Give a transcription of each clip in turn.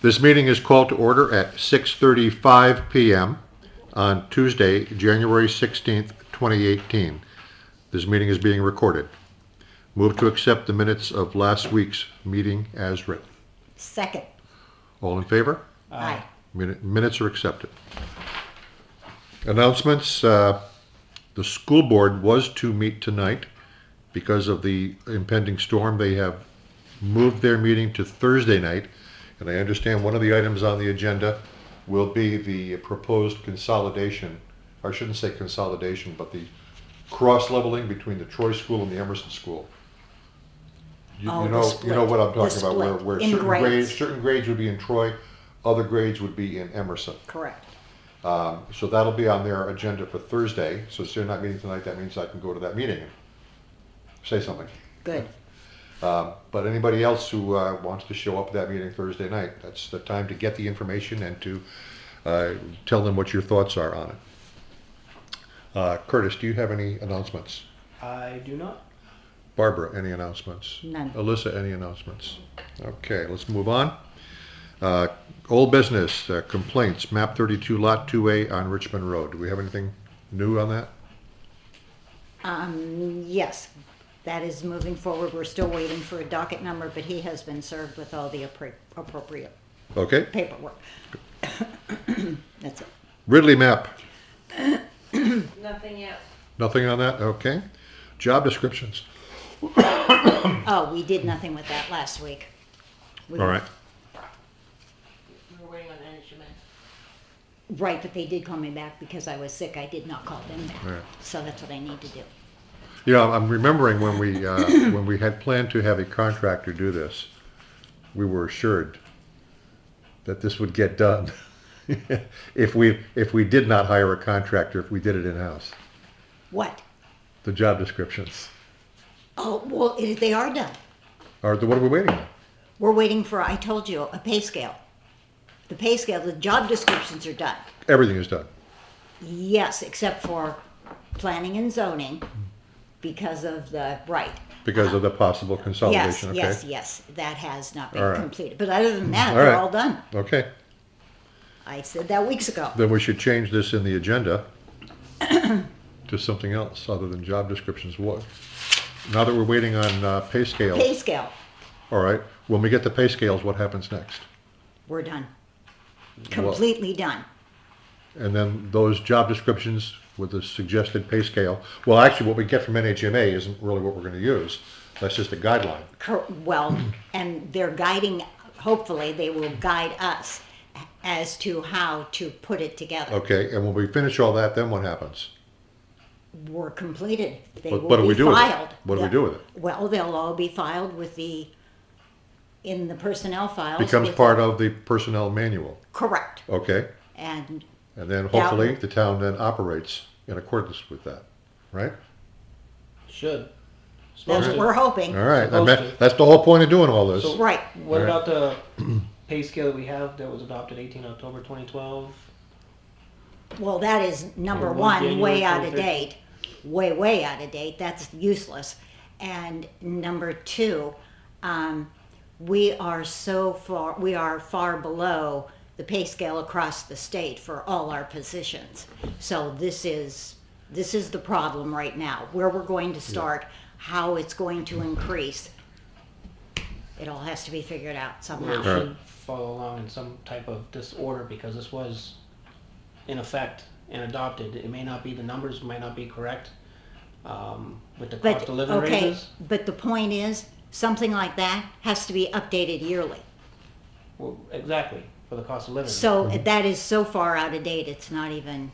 This meeting is called to order at 6:35 p.m. on Tuesday, January 16th, 2018. This meeting is being recorded. Move to accept the minutes of last week's meeting as written. Second. All in favor? Aye. Minutes are accepted. Announcements. The school board was to meet tonight. Because of the impending storm, they have moved their meeting to Thursday night. And I understand one of the items on the agenda will be the proposed consolidation. I shouldn't say consolidation, but the cross-leveling between the Troy School and the Emerson School. You know what I'm talking about, where certain grades would be in Troy, other grades would be in Emerson. Correct. So that'll be on their agenda for Thursday. So since they're not meeting tonight, that means I can go to that meeting and say something. Good. But anybody else who wants to show up at that meeting Thursday night, that's the time to get the information and to tell them what your thoughts are on it. Curtis, do you have any announcements? I do not. Barbara, any announcements? None. Alyssa, any announcements? Okay, let's move on. Old business, complaints, map 32, lot 2A on Richmond Road. Do we have anything new on that? Yes, that is moving forward. We're still waiting for a docket number, but he has been served with all the appropriate Okay. paperwork. That's it. Ridley map, Nothing yet. nothing on that? Okay. Job descriptions. Oh, we did nothing with that last week. All right. We were waiting on NHMA. Right, but they did call me back because I was sick. I did not call them back. Right. So that's what I need to do. You know, I'm remembering when we when we had planned to have a contractor do this, we were assured that this would get done if we did not hire a contractor, if we did it in-house. What? The job descriptions. Oh, well, they are done. What are we waiting on? We're waiting for, I told you, a pay scale. The pay scale, the job descriptions are done. Everything is done. Yes, except for planning and zoning because of the, right. Because of the possible consolidation, okay? Yes, that has not been All right. completed. But other than that, All they're right. all done. Okay. I said that weeks ago. Then we should change this in the agenda to something else other than job descriptions. What? Now that we're waiting on pay scales. Pay scale, All right. When we get the pay scales, what happens next? we're done. Completely done. And then those job descriptions with the suggested pay scale. Well, actually, what we get from NHMA isn't really what we're going to use. That's just a guideline. Well, and they're guiding, hopefully they will guide us as to how to put it together. Okay. And when we finish all that, then what happens? Were completed. They What will do be we do with it? filed. What do we do with it? Well, they'll all be filed in the personnel files. Becomes with- part of the personnel manual. Correct. Okay. And And then hopefully the town then operates in accordance with that, right? Should. that's Supposed what to. we're hoping. All right. Supposed to. That's the whole point of doing all this. So- Right. What Right. about the pay scale that we have that was adopted 18 October 2012? Well, that is number Or one, January way out of 23rd. date. Way out of date. That's useless. And number two, we are far below the pay scale across the state for all our positions. So this is the problem right now. Where we're going to start, how it's going to increase. It all has to be figured out Well, somehow. it should follow along in some type of disorder because this was in effect and adopted. It may not be, the numbers might not be correct with the cost of living raises. But the point is, something like that has to be updated yearly. Well, exactly, for the cost of living. So that is so far out of date, it's not even,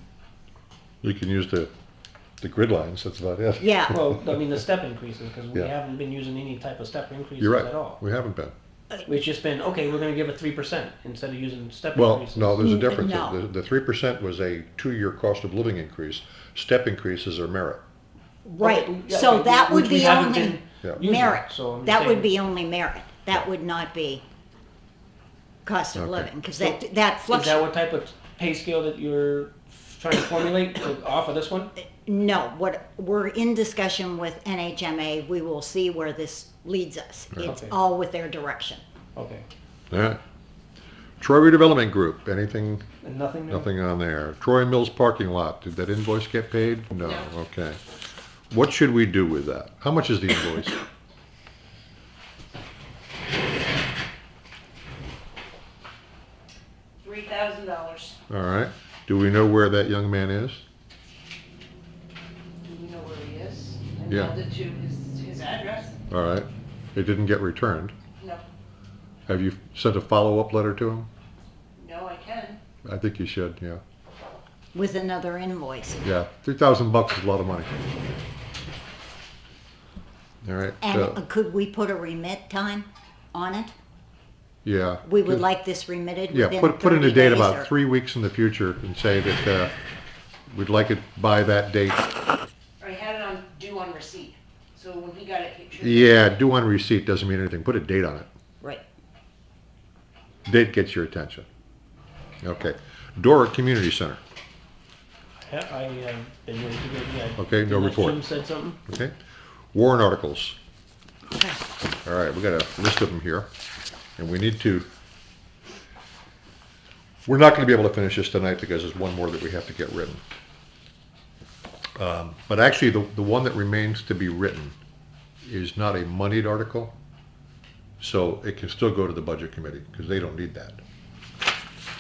We can use the grid lines. That's about it. yeah. Well, I mean, the step increases, because we Yeah. haven't been using any type of step increases You're right. at all. We haven't been. It's just been, okay, we're gonna give it 3% instead of using step Well, increases. no, there's a difference. No. The 3% was a 2-year cost of living increase. Step increases are merit. Right, Okay, yeah, so okay, that would which we be haven't only been Yeah. using, merit. so I'm That would saying- be only merit. That would not be cost of Okay. living, because So, that Is that fluctuates. what type of pay scale that you're trying to formulate to offer this one? No, we're in discussion with NHMA. We will see where this leads us. It's Okay. all with their direction. Okay. All right. Troy Redevelopment Group, anything, And nothing new? nothing on there. Troy Mills parking lot, did that invoice get paid? No, No. okay. What should we do with that? How much is the invoice? $3,000. All right. Do we know where that young man is? Do we know where he is? I Yeah. mailed it to his address. All right. It didn't get returned. No, Have you sent a follow-up letter to him? no, I can. I think you should, yeah. With another invoice. Yeah, $3,000 is a lot of money. All right, And could we put a remit time on it? yeah. We would like this remitted Yeah, within put in a 30 date days about or- 3 weeks in the future and say that we'd like it by that date. I had it on due on receipt, so when he got it, he should. Yeah, due on receipt doesn't mean anything. Put a date on it. Right. Date gets your attention. Okay. Dora Community Center. Yeah, I been waiting to get, yeah. Okay, no Unless report. Jim said something? Okay. Warrant articles. Okay. All right, we got a list of them here, and we need to. We're not going to be able to finish this tonight because there's one more that we have to get written. But actually, the one that remains to be written is not a moneyed article, so it can still go to the budget committee because they don't need that.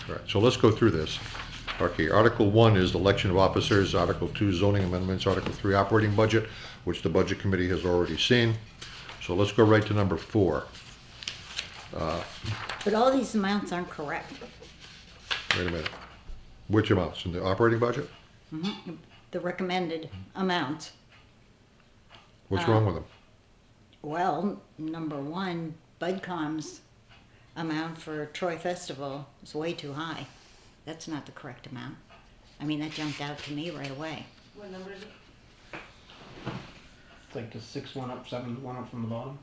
All right, so let's go through this. Okay, Article 1 is election of officers, Article 2 zoning amendments, Article 3 operating budget, which the budget committee has already seen. So let's go right to number 4. But all these amounts aren't correct. Wait a minute. Which amounts? In the operating budget? The recommended amounts. What's wrong with them? Well, number one, BudCom's amount for Troy Festival is way too high. That's not the correct amount. I mean, that jumped out to me right away. What number is it? It's like the 6 one up, 7 one up from the bottom.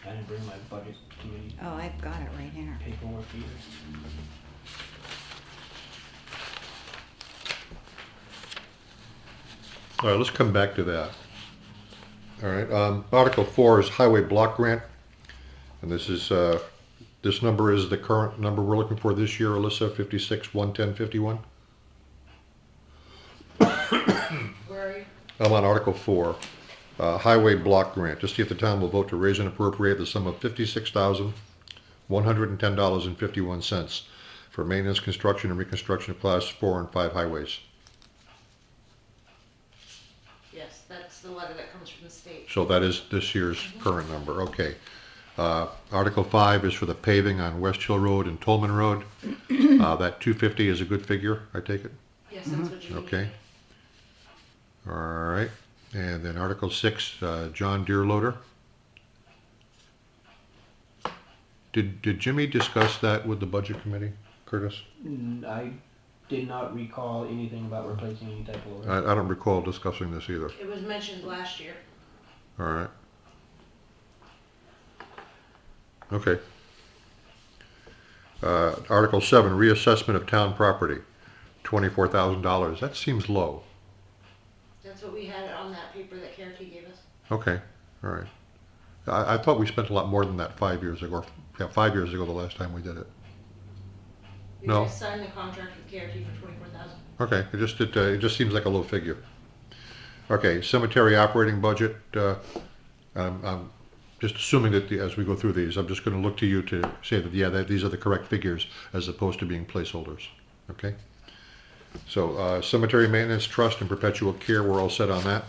I didn't bring my budget committee Oh, I've got it right here. paperwork either. All right, let's come back to that. All right, Article 4 is highway block grant. And this is, this number is the current number we're looking for this year, Alissa, 56-110-51. Where are you? I'm on Article 4, highway block grant. To see if the town will vote to raise and appropriate the sum of $56,110.51 for maintenance, construction, and reconstruction of Class 4 and 5 highways. Yes, that's the letter that comes from the state. So that is this year's current number, okay. Article 5 is for the paving on West Hill Road and Tolman Road. That 250 is a good figure, I take it? Yes, that's what you need. Okay. All right, and then Article 6, John Deere loader. Did Jimmy discuss that with the budget committee, Curtis? I did not recall anything about replacing any type of. I don't recall discussing this either. It was mentioned last year. All right. Okay. Article 7, reassessment of town property, $24,000. That seems low. That's what we had on that paper that Carity gave us. Okay, all right. I thought we spent a lot more than that 5 years ago. Yeah, 5 years ago the last time we did it. We No. just signed the contract with Carity for $24,000. Okay, it just seems like a low figure. Okay, cemetery operating budget. I'm just assuming that as we go through these, I'm just going to look to you to say that that these are the correct figures as opposed to being placeholders. Okay. So cemetery maintenance trust and perpetual care, we're all set on that.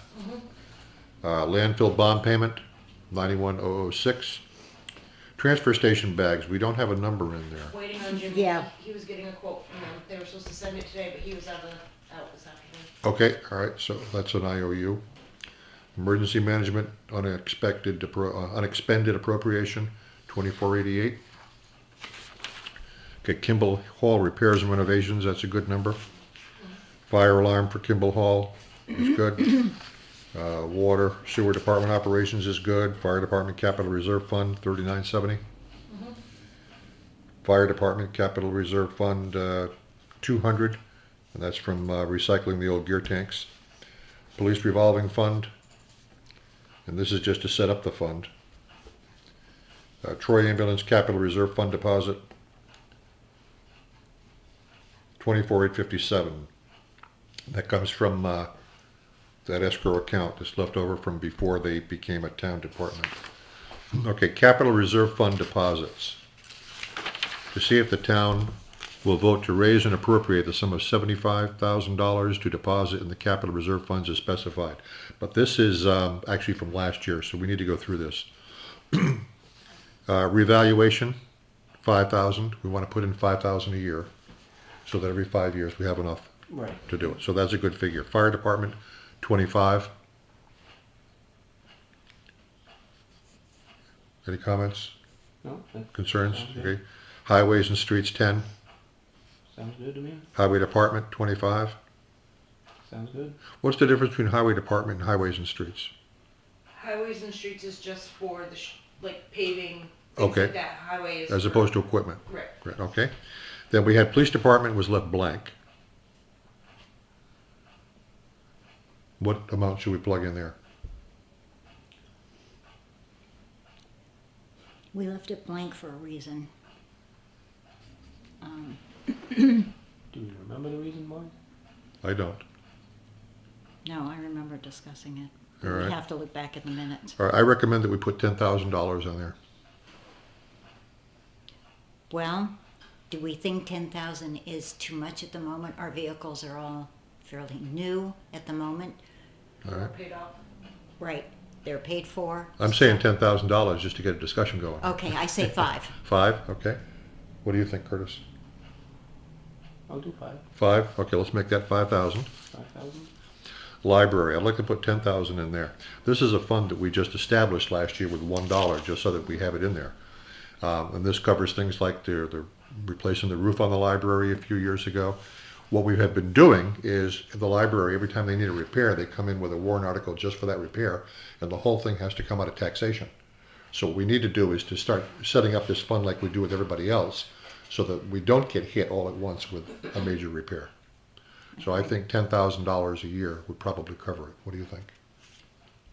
Landfill bond payment, 91,006. Transfer station bags, we don't have a number in there. Waiting on Jimmy. Yeah. He was getting a quote from them. They were supposed to send it today, but he was out this afternoon. Okay, all right, so that's an IOU. Emergency management, unexpended appropriation, 2488. Okay, Kimball Hall repairs and renovations, that's a good number. Fire alarm for Kimball Hall is good. Water sewer department operations is good. Fire department capital reserve fund, 3970. Fire department capital reserve fund, 200, and that's from recycling the old gear tanks. Police revolving fund, and this is just to set up the fund. Troy Ambulance Capital Reserve Fund deposit, 24,857. That comes from that escrow account that's left over from before they became a town department. Okay, Capital Reserve Fund deposits. To see if the town will vote to raise and appropriate the sum of $75,000 to deposit in the capital reserve funds as specified. But this is actually from last year, so we need to go through this. Revaluation, $5,000. We want to put in $5,000 a year, so that every 5 years we have enough Right. to do it. So that's a good figure. Fire department, 25. Any comments, No, that concerns? Sounds good. Okay. Highways and streets, 10. sounds good to me. Highway department, 25. Sounds good. What's the difference between highway department and highways and streets? Highways and streets is just for the, like paving, things Okay. like that. Highway is. As for- opposed to equipment? Right. Right, okay. Then we had police department was left blank. What amount should we plug in there? We left it blank for a reason. Do you remember the reason why? I don't. No, I remember discussing it. All We right. have to look back at the minutes. All right, I recommend that we put $10,000 on there. Well, do we think 10,000 is too much at the moment? Our vehicles are all fairly new at the moment. All right. Paid off. Right, they're paid for. I'm saying $10,000 just to get a discussion going. Okay, I say 5. 5, okay. What do you think, Curtis? I'll do 5. 5, okay, let's make that 5,000. 5,000. Library, I'd like to put 10,000 in there. This is a fund that we just established last year with $1, just so that we have it in there. And this covers things like they're replacing the roof on the library a few years ago. What we have been doing is the library, every time they need a repair, they come in with a warrant article just for that repair, and the whole thing has to come out of taxation. So what we need to do is to start setting up this fund like we do with everybody else, so that we don't get hit all at once with a major repair. So I think $10,000 a year would probably cover it. What do you think?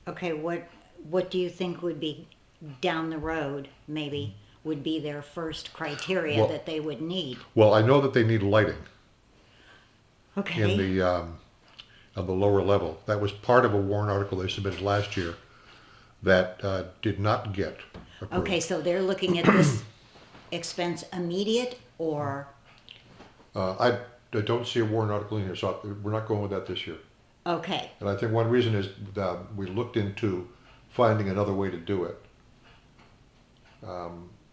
Okay, what do you think would be down the road, maybe, would be their first criteria Well- that they would need? Well, I know that they need lighting Okay. in the on the lower level. That was part of a warrant article they submitted last year that did not get approved. Okay, so they're looking at this expense immediate or, I don't see a warrant article in here, so we're not going with that this year. okay, And I think one reason is that we looked into finding another way to do it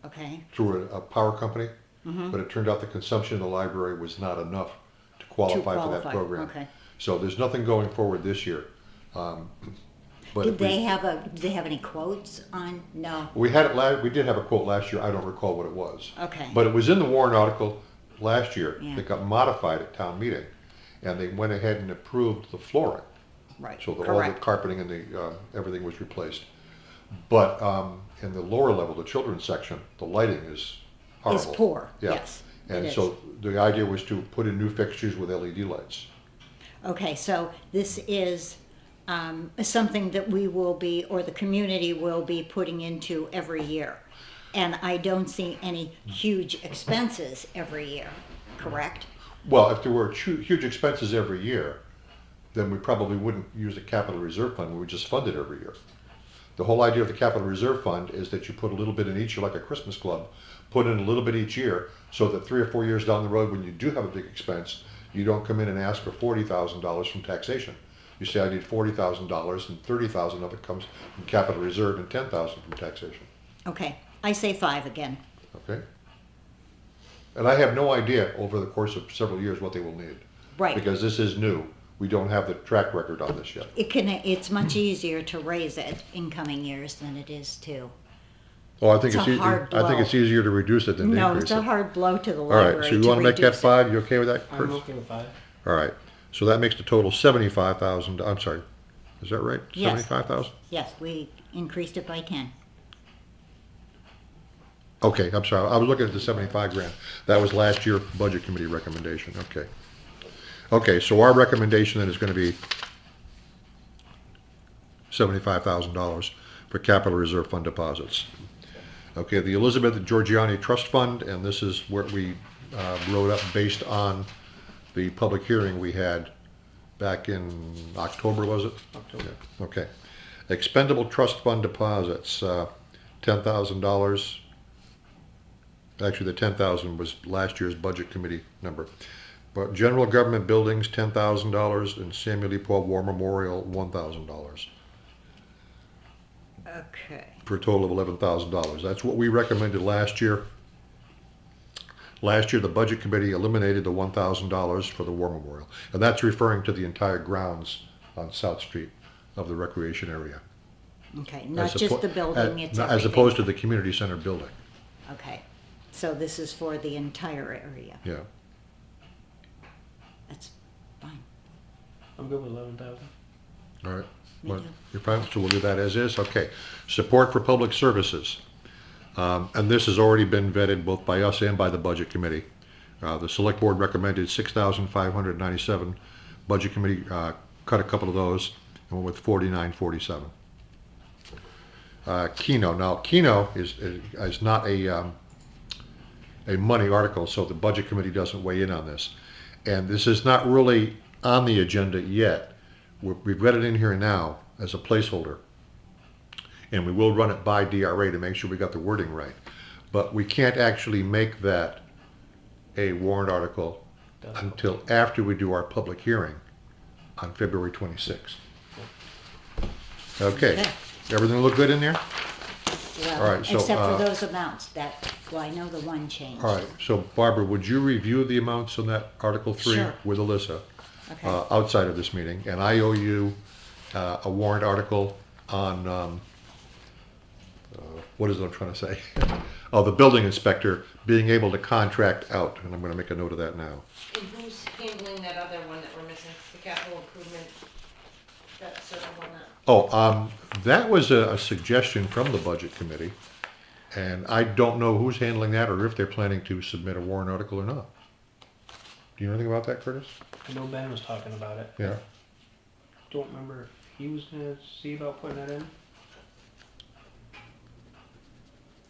okay, through a power company, Mm-hmm. but it turned out the consumption in the library was not enough to qualify for that program. okay. So there's nothing going forward this year. But Did if we- did they have any quotes on, no, we did have a quote last year. I don't recall what it was. okay. But it was in the warrant article last year. Yeah. That got modified at town meeting, and they went ahead and approved the flooring. Right, So all the correct. carpeting and everything was replaced. But in the lower level, the children's section, the lighting is horrible. Is poor, Yeah. yes, And it so the idea was to put in new fixtures with LED lights. Okay, so this is something that we will be, or the community will be putting into every year. And I don't see any huge expenses every year, correct? Well, if there were huge expenses every year, then we probably wouldn't use a capital reserve fund. We would just fund it every year. The whole idea of the capital reserve fund is that you put a little bit in each year, like a Christmas club, put in a little bit each year, so that 3 or 4 years down the road, when you do have a big expense, you don't come in and ask for $40,000 from taxation. You say, I need $40,000, and 30,000 of it comes from capital reserve and 10,000 from taxation. Okay, I say 5 again. Okay? And I have no idea over the course of several years what they will need. Right. Because this is new. We don't have the track record on this yet. It's much easier to raise it in coming years than it is to. Oh, I think It's a hard I think blow. it's easier to reduce it than to No, increase it's it. a hard blow to the All library. right, so you want to make that reduce it. 5? You okay with that, I'm Chris? okay with 5. All right. So that makes the total 75,000. I'm sorry. Is that right? Yes. 75,000? Yes, we increased it by 10. Okay, I'm sorry, I was looking at the 75 grand. That was last year budget committee recommendation, okay. Okay, so our recommendation then is gonna be $75,000 for capital reserve fund deposits. Okay, the Elizabeth Georgiani Trust Fund, and this is where we wrote up based on the public hearing we had back in October, was it? October. Yeah, okay. Expendable trust fund deposits, $10,000. Actually, the 10,000 was last year's budget committee number. But general government buildings, $10,000, and Samuel E. Paul War Memorial, $1,000, Okay. for a total of $11,000. That's what we recommended last year. Last year, the budget committee eliminated the $1,000 for the War Memorial, and that's referring to the entire grounds on South Street of the recreation area. Okay, not As just oppo- the building, it's As everything. opposed to the community center building, Okay, so this is for the entire area. yeah. That's fine. I'm good with 11,000. All right. Me Well, too. you're fine, so we'll do that as is, okay. Support for public services. And this has already been vetted both by us and by the budget committee. The select board recommended 6,597. Budget committee cut a couple of those and went with 4947. Keno. Now, Keno is not a money article, so the budget committee doesn't weigh in on this. And this is not really on the agenda yet. We've got it in here now as a placeholder. And we will run it by DRA to make sure we got the wording right. But we can't actually make that a warrant article until after we do our public hearing on February 26th. Okay, Okay. everything look good in there? Well, All right, so, except for those amounts, well, I know the one changed. All right, so Barbara, would you review the amounts on that Article 3 Sure. with Alissa Okay. outside of this meeting? And I owe you a warrant article on, what is it I'm trying to say? Oh, the building inspector being able to contract out, and I'm going to make a note of that now. And who's handling that other one that we're missing, the capital improvement, that certain one that? Oh, that was a suggestion from the budget committee, and I don't know who's handling that or if they're planning to submit a warrant article or not. Do you know anything about that, Curtis? I know Ben was talking about it. Yeah. Don't remember if he was gonna see about putting that in.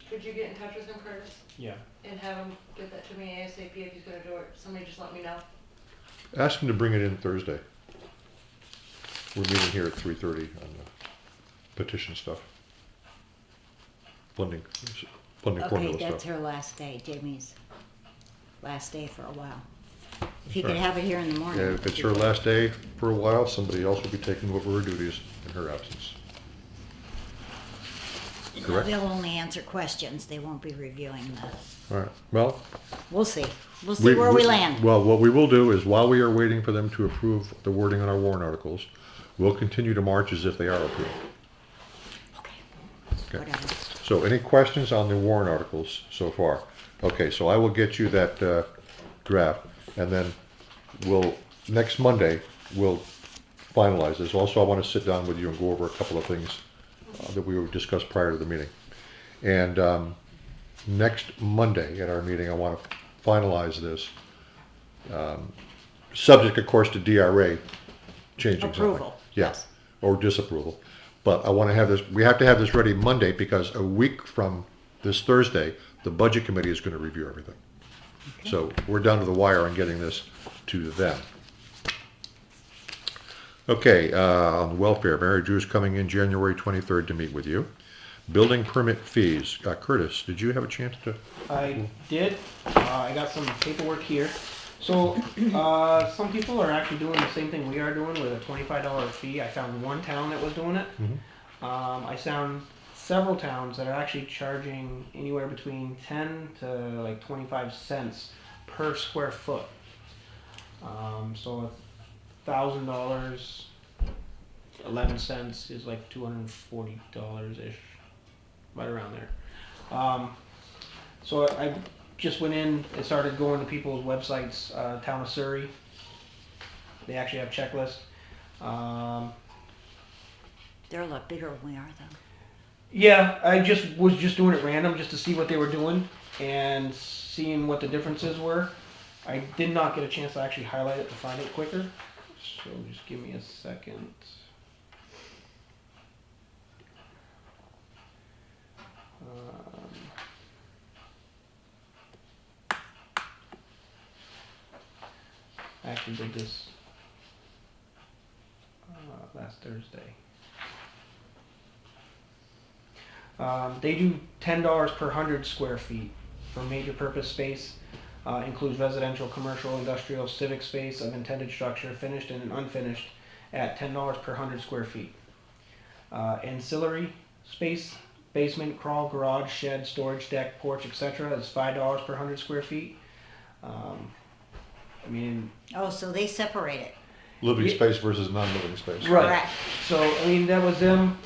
Could you get in touch with him, Curtis, Yeah. and have him get that to me ASAP if he's gonna do it? Somebody just let me know. Ask him to bring it in Thursday. We're meeting here at 3:30 on the petition stuff. Funding Okay, formula that's stuff. her last day, Jamie's last day for a while. If you could Right. have it here in the morning. Yeah, if it's her last day for a while, somebody else will be taking over her duties in her absence. Correct? They'll only answer questions, they won't be reviewing the, All right, well. we'll see. We'll see where we land. Well, what we will do is while we are waiting for them to approve the wording on our warrant articles, we'll continue to march as if they are approved. Okay, Okay. whatever. So any questions on the warrant articles so far? Okay, so I will get you that draft, and then next Monday, we'll finalize this. Also, I want to sit down with you and go over a couple of things that we discussed prior to the meeting. And next Monday at our meeting, I want to finalize this, subject, of course, to DRA changing something. Approval, Yeah, yes. or disapproval. But I want to have this, we have to have this ready Monday because a week from this Thursday, the budget committee is going to review everything. So we're down to the wire on getting this to them. Okay, on welfare, Mary Drew's coming in January 23rd to meet with you. Building permit fees. Curtis, did you have a chance to? I did. I got some paperwork here. So, some people are actually doing the same thing we are doing with a $25 fee. I found one town that was doing it. I found several towns that are actually charging anywhere between 10 to like 25 cents per square foot. So $1,000, 11 cents is like $240-ish, right around there. So I just went in and started going to people's websites. Town of Surrey, they actually have checklists. They're a lot bigger than we are, though. Yeah, I was just doing it random just to see what they were doing and seeing what the differences were. I did not get a chance to actually highlight it to find it quicker. So just give me a second. I actually did this last Thursday. They do $10 per 100 square feet for major purpose space. Includes residential, commercial, industrial, civic space of intended structure, finished and unfinished, at $10 per 100 square feet. Ancillary space, basement, crawl, garage, shed, storage deck, porch, etc. is $5 per 100 square feet. I mean, Oh, so they separate it. Living Yeah. space versus non-living space. right. Correct. So, I mean, that was them.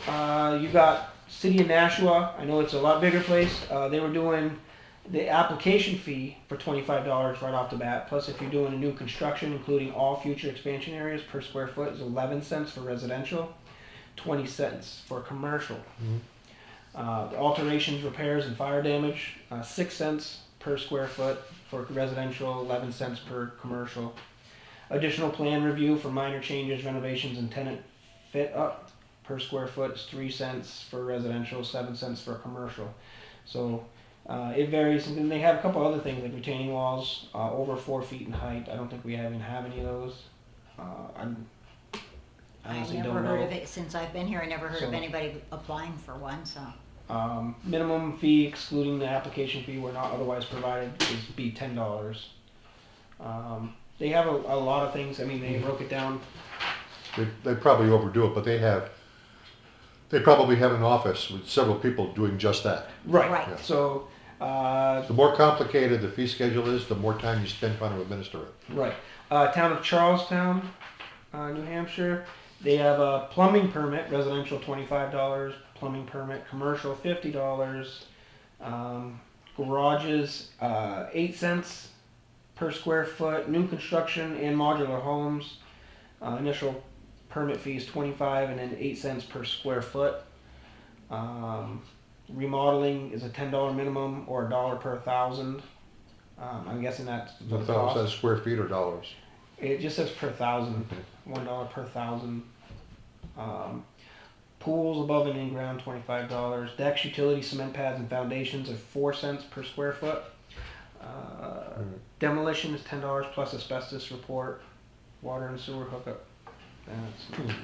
You got City of Nashua. I know it's a lot bigger place. They were doing the application fee for $25 right off the bat. Plus, if you're doing a new construction, including all future expansion areas, per square foot is 11 cents for residential, 20 cents for commercial. The alterations, repairs, and fire damage, 6 cents per square foot for residential, 11 cents per commercial. Additional plan review for minor changes, renovations, and tenant fit up per square foot is 3 cents for residential, 7 cents for commercial. So it varies. And then they have a couple other things like retaining walls over 4 feet in height. I don't think we even have any of those. I I honestly never don't heard know. of it since I've been here. I never heard of So- anybody applying for one. So Minimum fee, excluding the application fee, where not otherwise provided, is be $10. They have a lot of things. I mean, they broke it down. They probably overdo it, but they probably have an office with several people doing just that. Right. Right. So, The more complicated the fee schedule is, the more time you spend trying to administer it. right. Town of Charlestown, New Hampshire. They have a plumbing permit, residential $25, plumbing permit, commercial $50. Garages, 8 cents per square foot. New construction and modular homes, initial permit fee is 25, and then 8 cents per square foot. Remodeling is a $10 minimum or $1 per 1,000. I'm guessing that's I the thought it cost. says square feet or dollars. It just says per 1,000, Okay. $1 per 1,000. Pools above and in ground, $25. Decks, utility, cement pads, and foundations are 4 cents per square foot. Demolition is $10 plus asbestos report, water and sewer hookup.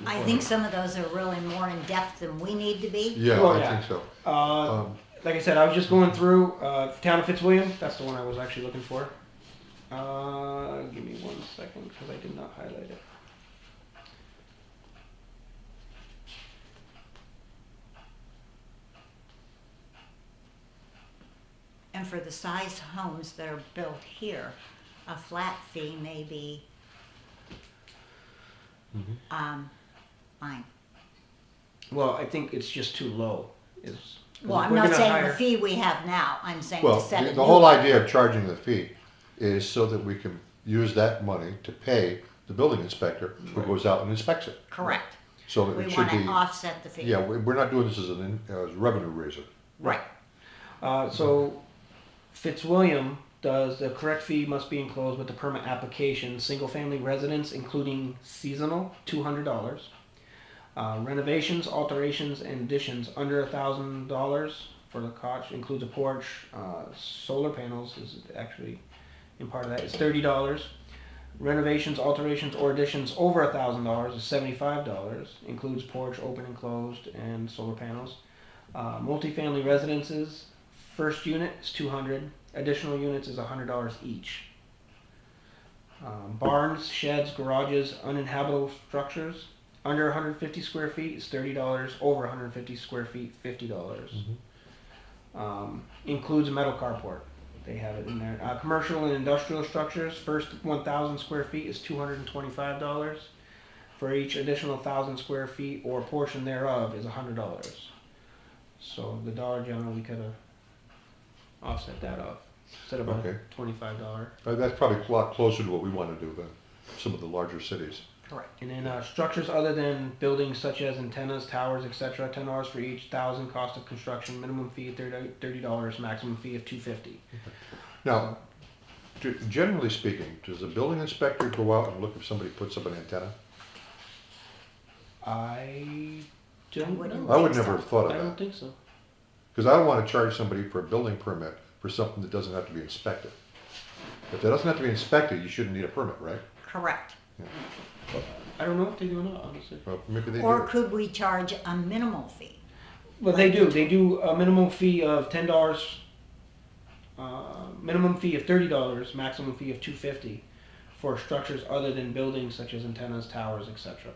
I think some of those are really more in depth than we need to be. Yeah, Well, I yeah. think so. Like I said, I was just going through Town of Fitzwilliam. That's the one I was actually looking for. Give me 1 second because I did not highlight it. And for the size homes that are built here, a flat fee may be fine. Well, I think it's just too low. Well, I'm we're not gonna saying hire- the fee we have now. I'm saying Well, to set the a the new whole one. idea of charging the fee is so that we can use that money to pay the building inspector who goes out and inspects it. Correct. So that We it should want to be, offset the fee. yeah, we're not doing this as as a revenue raiser. Right. So Fitzwilliam does the correct fee must be enclosed with the permit application. Single family residence, including seasonal, $200. Renovations, alterations, and additions under $1,000 for the cottage includes a porch. Solar panels is actually in part of that. It's $30. Renovations, alterations, or additions over $1,000 is $75. Includes porch, open and closed, and solar panels. Multifamily residences, first unit is $200. Additional units is $100 each. Barns, sheds, garages, uninhabitable structures under 150 square feet is $30. Over 150 square feet, $50. Includes a metal carport. They have it in there. Commercial and industrial structures, first 1,000 square feet is $225. For each additional 1,000 square feet or portion thereof is $100. So the Dollar General, we could have offset that off instead of Okay. a $25. That's probably a lot closer to what we want to do than some of the larger cities. Correct. And then structures other than buildings such as antennas, towers, etc. $10 for each. 1,000 cost of construction. Minimum fee $30. Maximum fee of $250. Now, generally speaking, does the building inspector go out and look if somebody puts up an antenna? I don't wouldn't know. I would think never so. have thought I of don't that. think so. Because I don't want to charge somebody for a building permit for something that doesn't have to be inspected. If it doesn't have to be inspected, you shouldn't need a permit, right? Correct. I don't know if they do or not, honestly. Well, maybe they Or do. could we charge a minimal fee? Well, they do. They do a minimum fee of $10. Minimum fee of $30. Maximum fee of $250 for structures other than buildings such as antennas, towers, etc.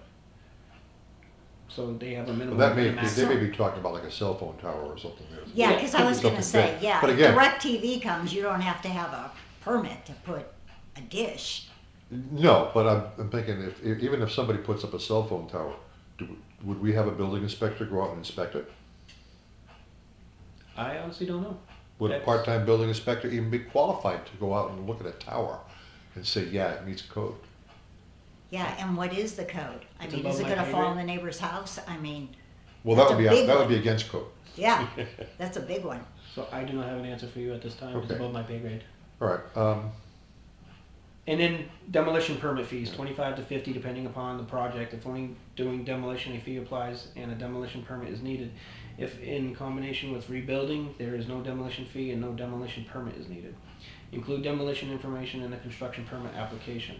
So they have a minimum. Well, that may, and a they maximum. may be talking about like a cell phone tower or something. There. Yeah, because I was Something gonna say, big. yeah, But if again- DirecTV comes, you don't have to have a permit to put a dish. No, but I'm thinking even if somebody puts up a cell phone tower, would we have a building inspector go out and inspect it? I honestly don't know. Would a That's- part-time building inspector even be qualified to go out and look at a tower and say, yeah, it meets code? Yeah, and what is the code? I It's mean, above is it my gonna pay fall in grade. the neighbor's house? I mean, Well, That's that would a be big that would one. be against code. yeah, that's a big one. So I do not have an answer for you at this time. It's Okay. above my pay grade. All right. And then demolition permit fees, 25 to 50 depending upon the project. If only doing demolition, a fee applies and a demolition permit is needed. If in combination with rebuilding, there is no demolition fee and no demolition permit is needed. Include demolition information in the construction permit application.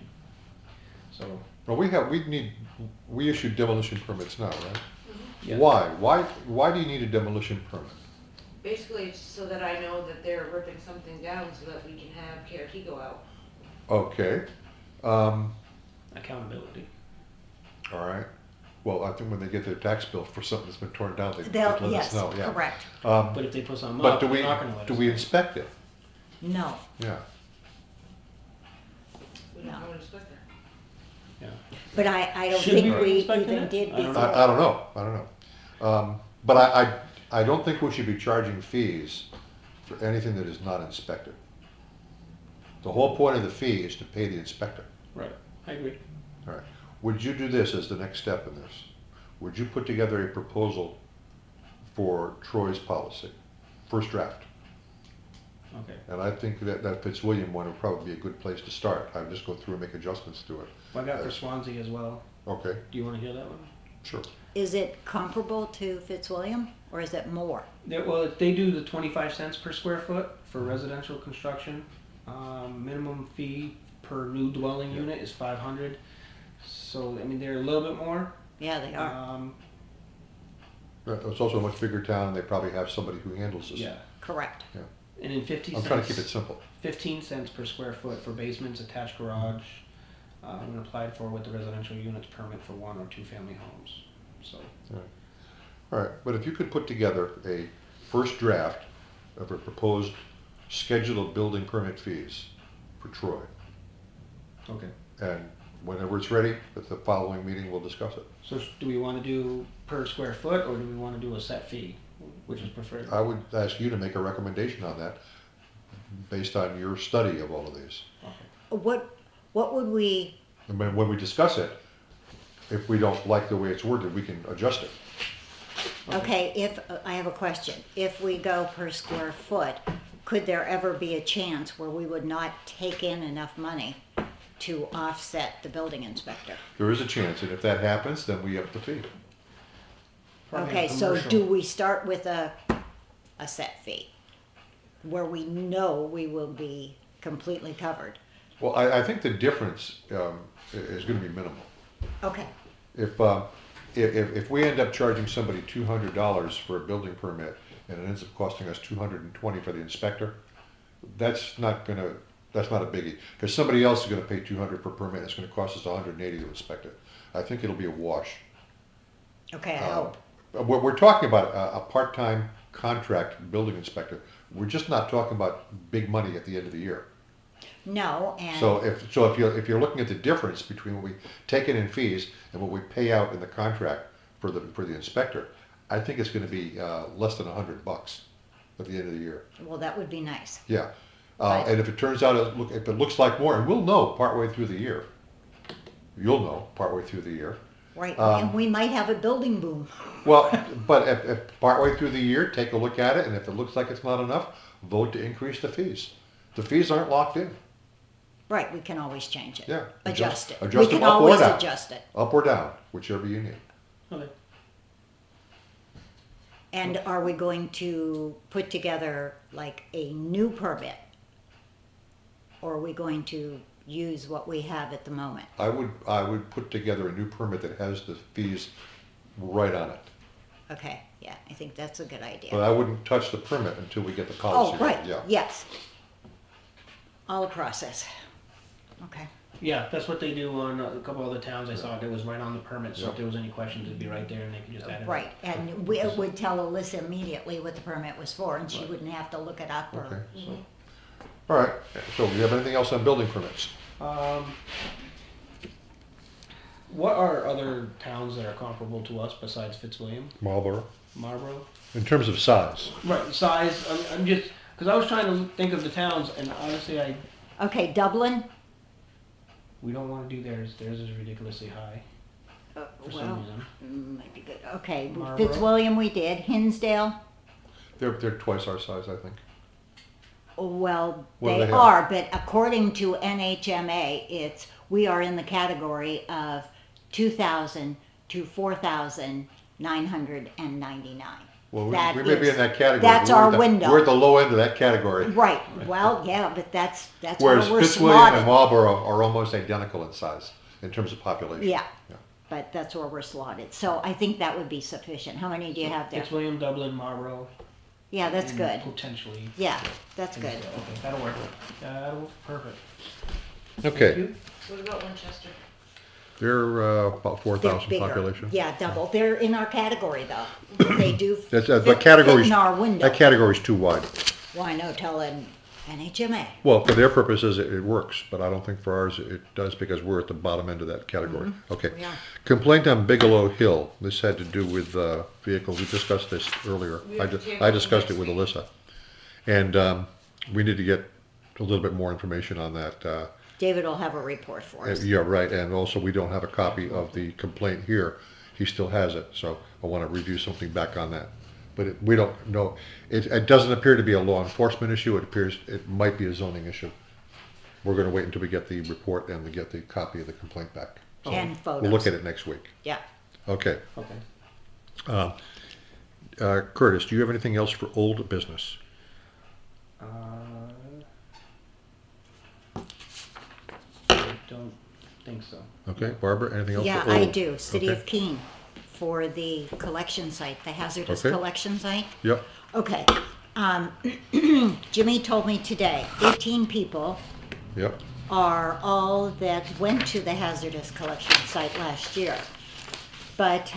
So, Well, we issue demolition permits now, right? yeah. Why do you need a demolition permit? Basically, it's so that I know that they're ripping something down so that we can have KRT go out. Okay. Accountability. All right. Well, I think when they get their tax bill for something that's been torn down, they They'll, let yes, us know. Yeah. correct. But if they put something But up, do they're we not going to let do us we know. inspect it? No, Yeah. We don't have an inspector. Yeah. but I don't Should think we we inspect even it? did I don't before. know. I don't know. I don't know. But I don't think we should be charging fees for anything that is not inspected. The whole point of the fee is to pay the inspector. Right. I agree. All right. Would you do this as the next step in this? Would you put together a proposal for Troy's policy, first draft? Okay. And I think that Fitzwilliam one would probably be a good place to start. I would just go through and make adjustments to it. Well, I got for Swansea as well. Okay, Do you want to hear that one? sure. Is it comparable to Fitzwilliam, or is it more? Well, they do the 25 cents per square foot for residential construction. Minimum fee per new dwelling unit is 500. So I mean they're a little bit more. Yeah, they are, It's also a much bigger town, and they probably have somebody who handles this. Yeah. correct. And in 50 I'm cents. trying to keep it simple. 15 cents per square foot for basements, attached garage, when applied for with the residential units permit for 1 or 2 family homes. So All right, but if you could put together a first draft of a proposed schedule of building permit fees for Troy, okay. and whenever it's ready, at the following meeting, we'll discuss it. So do we want to do per square foot or do we want to do a set fee, which is preferred? I would ask you to make a recommendation on that based on your study of all of these. Okay. What would we, And when we discuss it, if we don't like the way it's worded, we can adjust it. okay, if, I have a question. If we go per square foot, could there ever be a chance where we would not take in enough money to offset the building inspector? There is a chance, and if that happens, then we up the fee. Probably Okay, so commercial. do we start with a set fee? Where we know we will be completely covered? Well, I think the difference is going to be minimal. Okay, If we end up charging somebody $200 for a building permit and it ends up costing us $220 for the inspector, that's not a biggie, because somebody else is going to pay $200 per permit and it's going to cost us $180 to inspect it. I think it'll be a wash. okay, I hope. We're talking about a part-time contract building inspector. We're just not talking about big money at the end of the year. No, and. So if you're looking at the difference between what we take in fees and what we pay out in the contract for the inspector, I think it's going to be less than $100 at the end of the year. Well, that would be nice. Yeah, Right. and if it turns out if it looks like more, and we'll know partway through the year. You'll know partway through the year. Right, and we might have a building boom. Well, but if partway through the year, take a look at it, and if it looks like it's not enough, vote to increase the fees. The fees aren't locked in. Right, we can always change it. Yeah. Adjust it. Adjust We them can up or always down. adjust it. Up or down, whichever you need. Okay. And are we going to put together like a new permit? Or are we going to use what we have at the moment? I would put together a new permit that has the fees right on it. Okay, yeah, I think that's a good But idea. I wouldn't touch the permit until we get the Oh, policy. right, Yeah. yes. All a process. Okay, Yeah, that's what they do on a couple other towns. I saw it was right on the permit, so Yeah. if there was any questions, it'd be right there and they could just add it. right, and it would tell Alissa immediately what the permit was for, and she Right. wouldn't have to look it up Okay. or, So, all right. So, do you have anything else on building permits? What are other towns that are comparable to us besides Fitzwilliam, Marlboro. Marlboro? In terms of size. Right, size. I'm just because I was trying to think of the towns, and honestly, okay, Dublin? we don't want to do theirs. Theirs is ridiculously high for some Well, reason. might be good, okay, Marlboro? Fitzwilliam we did, Hinsdale? They're twice our size, I think. Well, What do they they have? are, but according to NHMA, we are in the category of 2,000 to 4,999. Well, That we may be is- in that category. that's We're our at the- window. We're at the low end of that category. Right, well, yeah, but that's where Whereas we're Fitzwilliam and slotted. Marlboro are almost identical in size in terms of population. Yeah, but that's where we're slotted, so I think that would be sufficient. How many do you have there? Fitzwilliam, Dublin, Marlboro. Yeah, that's and good. Potentially. Yeah, that's good. Okay, that'll work. That'll work perfect. Okay. Thank you. What about Winchester? They're about They're 4,000 bigger. population. Yeah, double. They're in our category though. They do That's, fit, the category's, fit in our window. that category's too wide. Why no, tell NHMA. Well, for their purposes, it works, but I don't think for ours it does because we're at the bottom end of that category. Okay. Mm-hmm. We are. Complaint on Bigelow Hill. This had to do with vehicles. We discussed this earlier. We have to table I it discussed it next with week. Alissa. And we need to get a little bit more information on that. David will have a report for us. Yeah, right. And also, we don't have a copy of the complaint here. He still has it, so I want to review something back on that. But we don't know. It doesn't appear to be a law enforcement issue. It appears it might be a zoning issue. We're going to wait until we get the report and we get the copy of the complaint back. And photos. We'll look at it next week. Yeah. Okay. Okay. Curtis, do you have anything else for old business? I don't think so. Okay, Barbara, anything else Yeah, for old? I do. City Okay. of Keene for the collection site, the hazardous Okay. collection site. Yep, Okay. Jimmy told me today, 18 people yep. are all that went to the hazardous collection site last year. But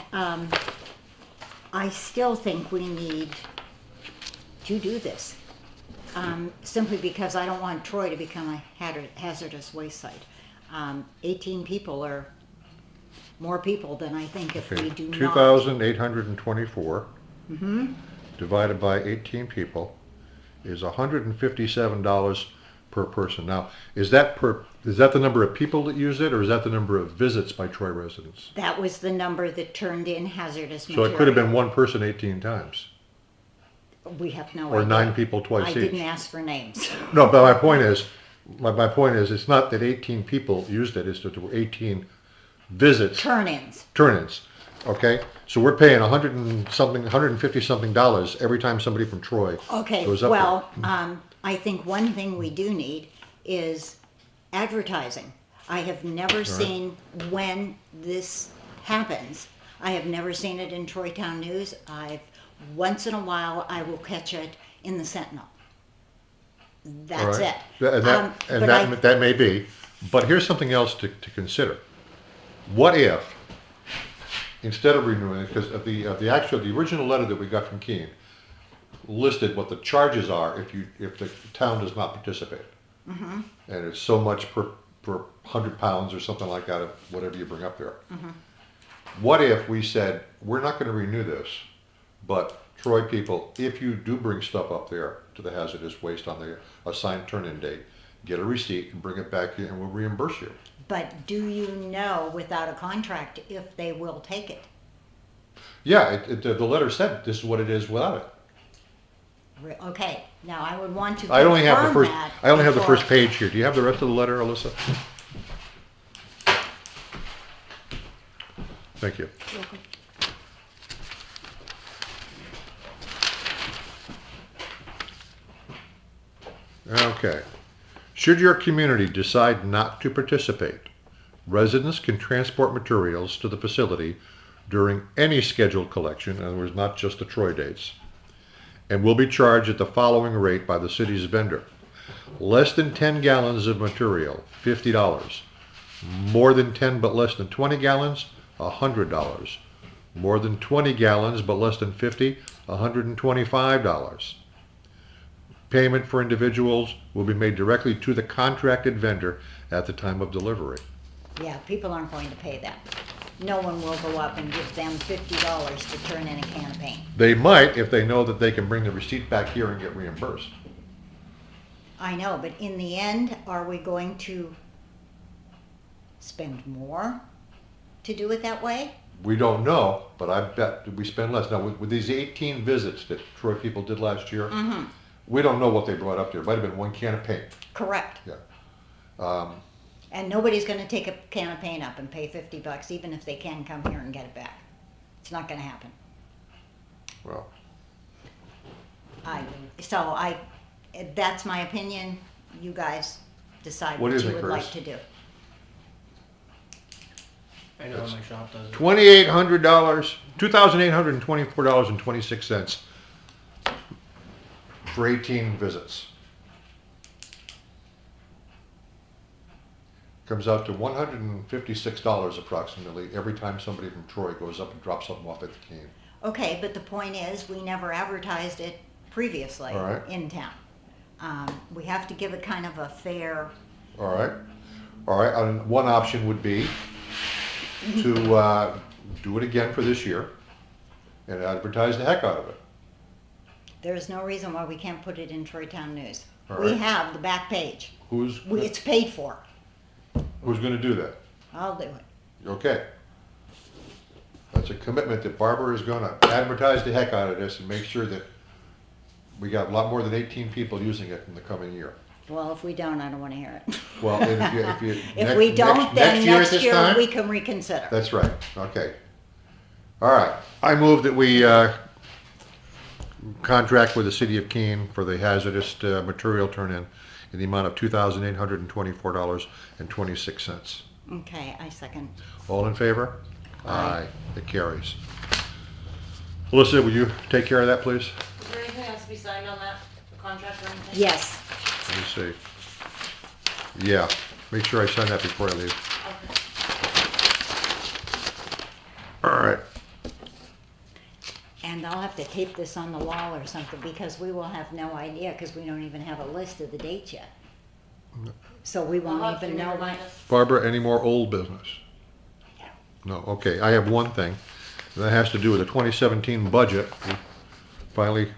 I still think we need to do this. Simply because I don't want Troy to become a hazardous waste site. 18 people are more people than I think if we Okay, do not. 2,824 divided by 18 people is $157 per person. Now, is that the number of people that used it, or is that the number of visits by Troy residents? That was the number that turned in hazardous So material. it could have been one person 18 times, We have no or idea. 9 people twice I each. didn't ask for names. No, but my point is, it's not that 18 people used it, it's that there were 18 visits, Turn-ins. turn-ins, okay? So we're paying $150 something every time somebody from Troy Okay, goes up well, I think one thing we do need is advertising. I have never seen when this happens. I have never seen it in Troy Town News. Once in a while, I will catch it in the Sentinel. there. All That's right? it. And that may be, but here's something else to consider. What if, instead of renewing it, because the original letter that we got from Keene listed what the charges are if the town does not participate. Mm-hmm. And it's so much per 100 pounds or something like that of whatever you bring up there. Mm-hmm. What if we said, we're not going to renew this, but Troy people, if you do bring stuff up there to the hazardous waste on the assigned turn-in date, get a receipt and bring it back in and we'll reimburse you. But do you know without a contract if they will take it? Yeah, the letter said this is what it is without it. Okay, now I would want to I only have the confirm first. that I only have the before- first page here. Do you have the rest of the letter, Alyssa? Thank you. Okay. Should your community decide not to participate, residents can transport materials to the facility during any scheduled collection, in other words, not just the Troy dates, and will be charged at the following rate by the city's vendor. Less than 10 gallons of material, $50. More than 10 but less than 20 gallons, $100. More than 20 gallons but less than 50, $125. Payment for individuals will be made directly to the contracted vendor at the time of delivery. Yeah, people aren't going to pay that. No one will go up and give them $50 to turn in a can of paint. They might if they know that they can bring the receipt back here and get reimbursed. I know, but in the end, are we going to spend more to do it that way? We don't know, but I bet we spend less. Now, with these 18 visits that Troy people did last year, we don't know what they brought up there. It might have been one can of paint. Correct. Yeah. And nobody's going to take a can of paint up and pay $50, even if they can come here and get it back. It's not going to happen. Well, That's my opinion. You guys decide What what do you you think, would like Curtis? to do. I know my shop does it. $2,800, $2,824.26 for 18 visits. Comes out to $156 approximately every time somebody from Troy goes up and drops something off at the cane. Okay, but the point is, we never advertised it previously All right. in town. We have to give it kind of a fair, All right. All right. And one option would be to do it again for this year and advertise the heck out of it. there's no reason why we can't put it in Troy Town News. All We right. have the back page. Who's It's paid for. going to do that? I'll do it. Okay. That's a commitment that Barbara is going to advertise the heck out of this and make sure that we got a lot more than 18 people using it in the coming year. Well, if we don't, I don't want to hear it. Well, and if you If we don't, then at next this year time? we can reconsider. That's right. Okay. All right. I move that we contract with the city of Keene for the hazardous material turn-in the amount of $2,824.26. Okay, I second. All in favor? Aye. It carries. Alyssa, will you take care of that, please? Is there anything else to be signed on that, the contract or anything? Yes. Let me see. Yeah. Make sure I sign that before I leave. Okay. All right. And I'll have to tape this on the wall or something because we will have no idea because we don't even have a list of the dates yet. So we I'll won't have even to know. remind us. Barbara, any more old business? No. Okay. I have one thing. And that has to do with the 2017 budget. We finally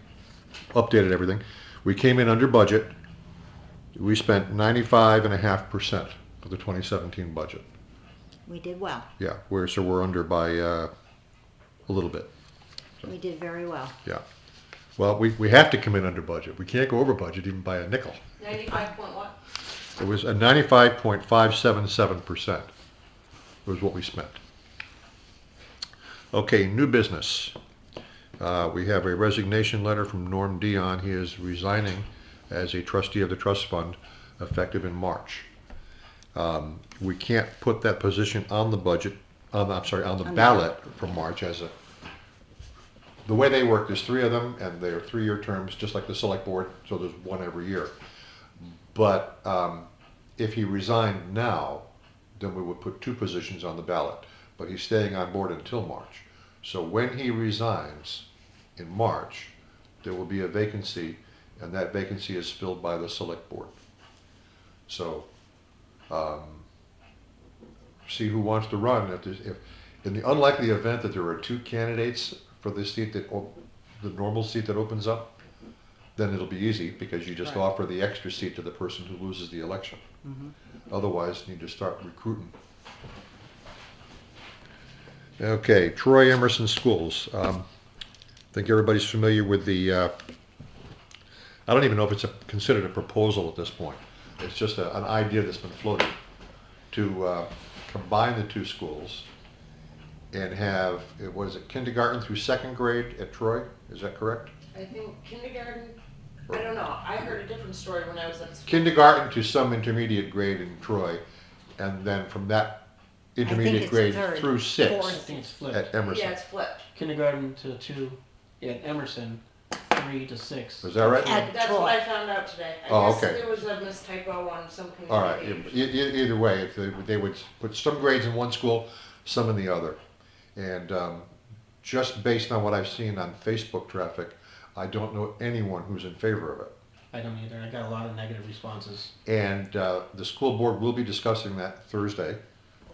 updated everything. We came in under budget. We spent 95.5% of the 2017 budget. We did well. Yeah. So we're under by a little bit. We did very well. Yeah. Well, we have to come in under budget. We can't go over budget even by a nickel. 95 point what? It was a 95.577% was what we spent. Okay, new business. We have a resignation letter from Norm Dion. He is resigning as a trustee of the trust fund effective in March. We can't put that position on the budget, on the ballot for March as a, the way they work, there's three of them and they're 3-year terms, just like the select board, so there's one every year. But if he resigned now, then we would put 2 positions on the ballot. But he's staying on board until March. So when he resigns in March, there will be a vacancy, and that vacancy is filled by the select board. So see who wants to run. If in the unlikely event that there are 2 candidates for the seat the normal seat that opens up, then it'll be easy because you just Right. offer the extra seat to the person who loses the election. Otherwise, you need to start recruiting. Okay, Troy Emerson Schools. I think everybody's familiar with the, I don't even know if it's considered a proposal at this point. It's just an idea that's been floated to combine the two schools and have, what is it, kindergarten through second grade at Troy? Is that correct? I think kindergarten, I don't know, I heard a different story when I was at school. Kindergarten to some intermediate grade in Troy, and then from that intermediate it's grade third, through I six think it's flipped. at Emerson. Yeah, it's flipped. Kindergarten to 2 at Emerson, 3 to 6. Is that right? At That's Troy. what I found out today. I Oh, guess okay. there was a mistypo on some All right, communication. either way, if they would put some grades in one school, some in the other. And just based on what I've seen on Facebook traffic, I don't know anyone who's in favor of it. I don't either. I got a lot of negative responses. And the school board will be discussing that Thursday,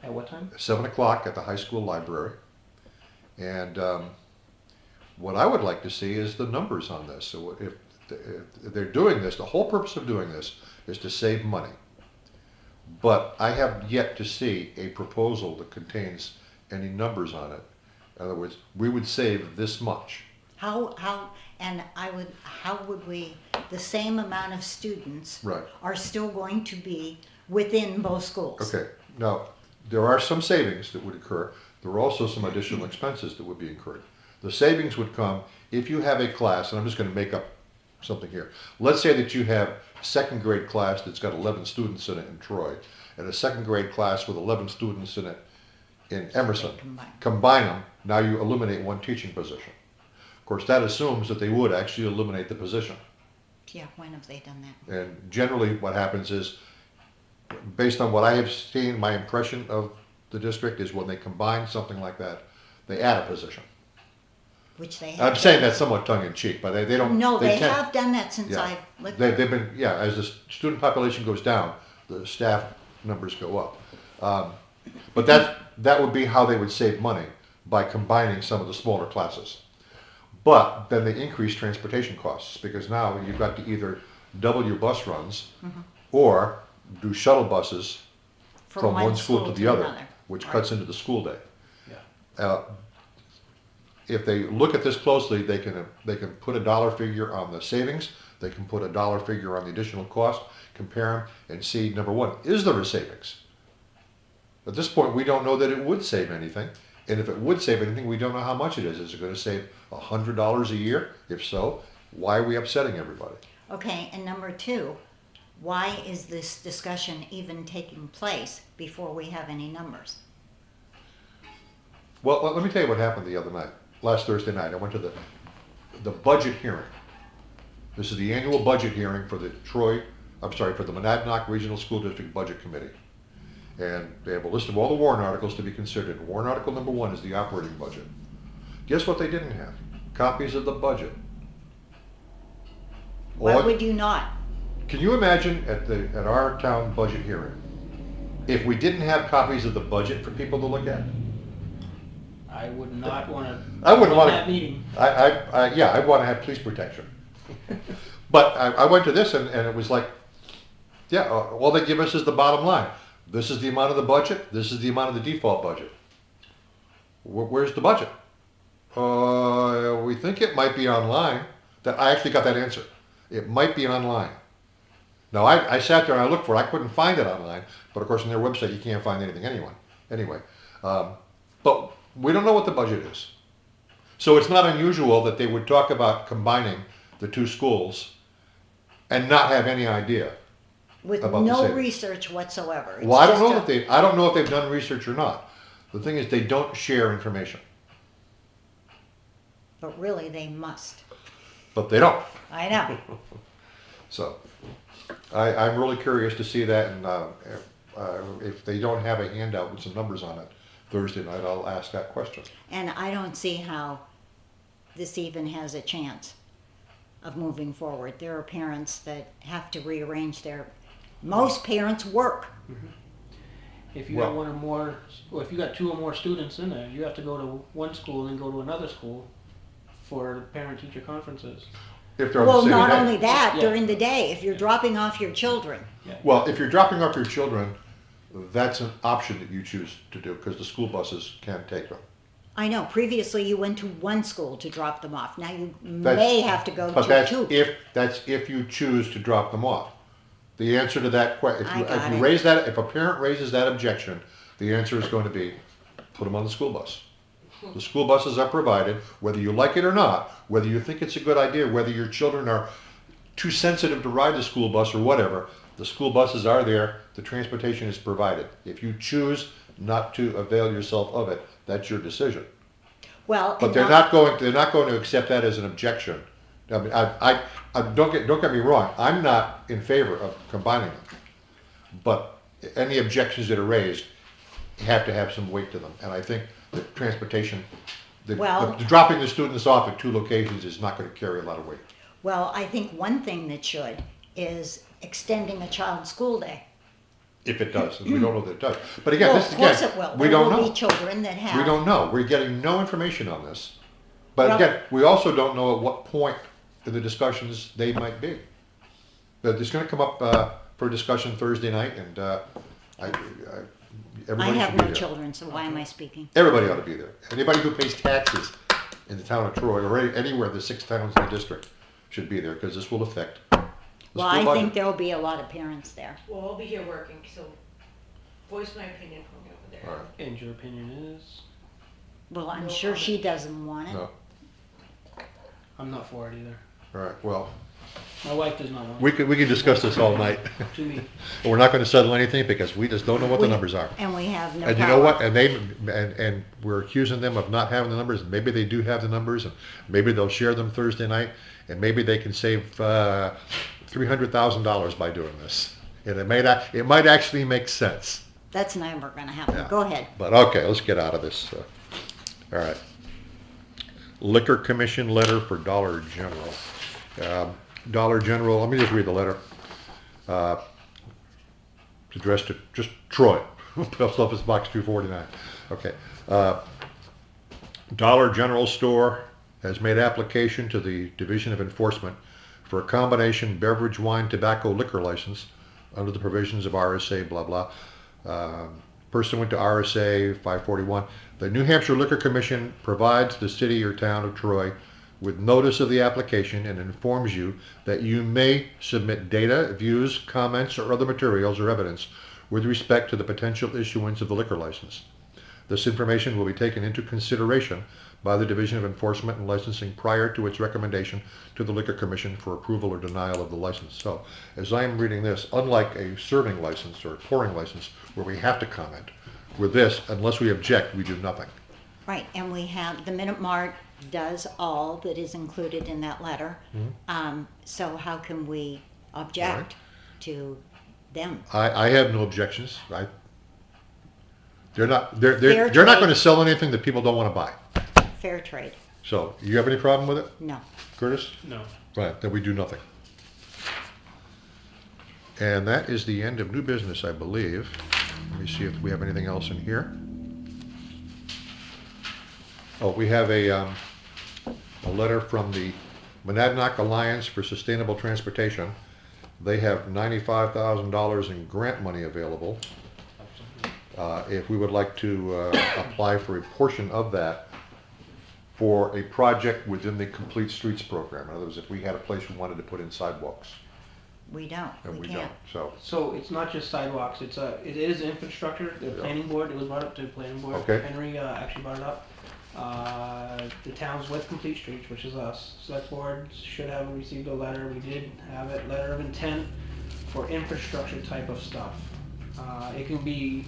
At what time? 7 o'clock at the high school library. And what I would like to see is the numbers on this. So if they're doing this, the whole purpose of doing this is to save money. But I have yet to see a proposal that contains any numbers on it. In other words, we would save this much. How would we, the same amount of students Right. are still going to be within both schools? Okay, now, there are some savings that would occur. There are also some additional expenses that would be incurred. The savings would come if you have a class, and I'm just going to make up something here. Let's say that you have a second grade class that's got 11 students in it in Troy, and a second grade class with 11 students in it in Emerson. Combine them, now you eliminate one teaching position. Of course, that assumes that they would actually eliminate the position. Yeah, when have they done that? And generally what happens is, based on what I have seen, my impression of the district is when they combine something like that, they add a position. Which they have. I'm saying that somewhat tongue in cheek, but they don't. No, they tend- have done that since Yeah. I've lived They've been, yeah, as the student population goes down, the staff numbers go up. But that would be how they would save money, by combining some of the smaller classes. But then they increase transportation costs, because now you've got to either double your bus runs or do shuttle buses from one school to the other, another. which Right. cuts into the school day. Yeah. If they look at this closely, they can put a dollar figure on the savings, they can put a dollar figure on the additional cost, compare them, and see, number one, is there a savings? At this point, we don't know that it would save anything, and if it would save anything, we don't know how much it is. Is it going to save $100 a year? If so, why are we upsetting everybody? Okay, and number two, why is this discussion even taking place before we have any numbers? Well, let me tell you what happened the other night, last Thursday night. I went to the budget hearing. This is the annual budget hearing for the for the Monadnock Regional School District Budget Committee. And they have a list of all the warrant articles to be considered. Warrant article number 1 is the operating budget. Guess what they didn't have? Copies of the budget. Why All- would you not? Can you imagine at our town budget hearing, if we didn't have copies of the budget for people to look at? I would not want to. I wouldn't want that to. meeting. I'd want to have police protection. But I went to this and it was like, yeah, all they give us is the bottom line. This is the amount of the budget. This is the amount of the default budget. Where's the budget? We think it might be online. That I actually got that answer. It might be online. Now I sat there and I looked for it. I couldn't find it online. But of course on their website you can't find anything anyway. But we don't know what the budget is. So it's not unusual that they would talk about combining the two schools and not have any idea. With About the no savings. research whatsoever. It's Well, I don't just know a- I don't know if they've done research or not. The thing is, they don't share information, But really, they must. but they don't. I know. So, I'm really curious to see that, and if they don't have a handout with some numbers on it Thursday night, I'll ask that question. And I don't see how this even has a chance of moving forward. There are parents that have to rearrange most parents work. If you Well- got one or more, or if you got 2 or more students in there, you have to go to one school and go to another school for parent-teacher conferences. If they're on Well, the same not day. only that, Yeah. during the day, if you're dropping off your children. Well, if you're dropping off your children, that's an option that you choose to do, because the school buses can't take them. I know, previously you went to one school to drop them off. Now you That's- may have to go But to that's two. if you choose to drop them off. The answer to that question, I got if you it. raise that, if a parent raises that objection, the answer is going to be, put them on the school bus. The school buses are provided, whether you like it or not, whether you think it's a good idea, whether your children are too sensitive to ride the school bus or whatever, the school buses are there, the transportation is provided. If you choose not to avail yourself of it, that's your decision. Well, But and they're not going to accept that as an objection. I mean, don't get me wrong, I'm not in favor of combining them. But any objections that are raised have to have some weight to them. And I think that transportation, Well- the dropping the students off at two locations is not going to carry a lot of weight. Well, I think one thing that should is extending a child's school day. If it does, and we don't know that it does. But again, Well, this of again, course it will. we There don't will know. be children that have. We don't know. We're getting no information on this. But Well- again, we also don't know at what point in the discussions they might be. But it's going to come up for discussion Thursday night, and I everybody have should be no there. children, so why am I speaking? Everybody ought to be there. Anybody who pays taxes in the town of Troy or anywhere, the 6 towns in the district, should be there, because this will affect the Well, school I budget. think there'll be a lot of parents there. Well, I'll be here working, so voice my opinion for me over there. All right. And your opinion is? Well, I'm No sure comment. she doesn't want it. No. I'm not for it either. All right, well, My wife does not want we can discuss this all night. it. To me. But we're not going to settle anything, because we just don't know what the We- numbers are. And we have no And you know power. what? And we're accusing them of not having the numbers. And maybe they do have the numbers, and maybe they'll share them Thursday night, and maybe they can save $300,000 by doing this. And it might actually make sense. That's never gonna happen. Yeah. Go ahead. But okay, let's get out of this. All right. Liquor Commission letter for Dollar General. Dollar General. Let me just read the letter. It's addressed to just Troy, Post Office Box 249. Okay. Dollar General Store has made application to the Division of Enforcement for a combination beverage, wine, tobacco, liquor license under the provisions of RSA, blah, blah. Pursuant to RSA 541, the New Hampshire Liquor Commission provides the city or town of Troy with notice of the application and informs you that you may submit data, views, comments, or other materials or evidence with respect to the potential issuance of the liquor license. This information will be taken into consideration by the Division of Enforcement and Licensing prior to its recommendation to the Liquor Commission for approval or denial of the license. So, as I am reading this, unlike a serving license or a pouring license where we have to comment, with this, unless we object, we do nothing. Right, and we have, the Minute Mart does all that is included in that letter. So how can we object to them? I have no objections. They're not Fair not trade. going to sell anything that people don't want to buy. Fair trade. So, you have any problem with it, No. Curtis? No. Right, then we do nothing. And that is the end of new business, I believe. Let me see if we have anything else in here. Oh, we have a letter from the Monadnock Alliance for Sustainable Transportation. They have $95,000 in grant money available. If we would like to apply for a portion of that for a project within the Complete Streets program. In other words, if we had a place we wanted to put in sidewalks, We don't. and we can't. don't. So, So it's not just sidewalks, it is infrastructure, the planning board, it was brought up to the planning board. Okay. Henry actually brought it up. The towns with Complete Streets, which is us, select board should have received a letter, we did have it, letter of intent for infrastructure type of stuff. It can be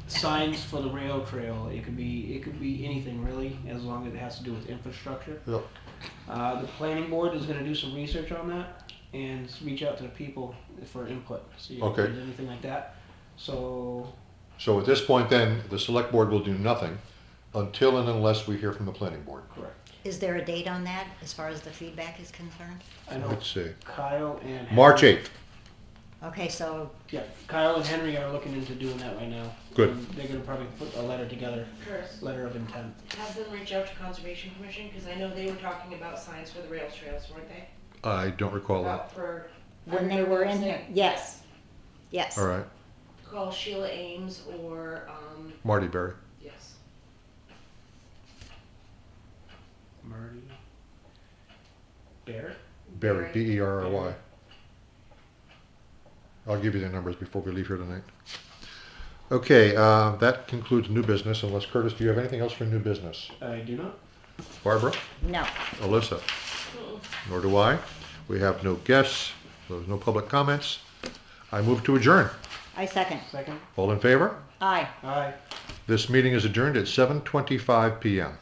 signs for the rail trail, it could be anything really, as long as it has to do with infrastructure. yeah. The planning board is gonna do some research on that and reach out to the people for input, see if Okay. there's anything like that. So, So at this point then, the select board will do nothing until and unless we hear from the planning board. correct. Is there a date on that as far as the feedback is concerned? I know Let's see. Kyle and March Henry- 8th. Okay, so Yeah, Kyle and Henry are looking into doing that right now. Good. And they're gonna probably put a letter together, Chris, letter of intent. have them reach out to Conservation Commission, because I know they were talking about signs for the rail trails, weren't they? I don't recall that. Up for. When they were in here, yes, yes. All right, Call Sheila Ames or, Marty Berry. yes. Marty. Bear? Berry, B-E-R-R-Y. I'll give you the numbers before we leave here tonight. Okay, that concludes new business, unless Curtis, do you have anything else for new business? I do not. Barbara? No. Alissa? Nor do I. We have no guests, there's no public comments. I move to adjourn. I second. Second? All in favor? Aye. Aye. This meeting is adjourned at 7:25 PM.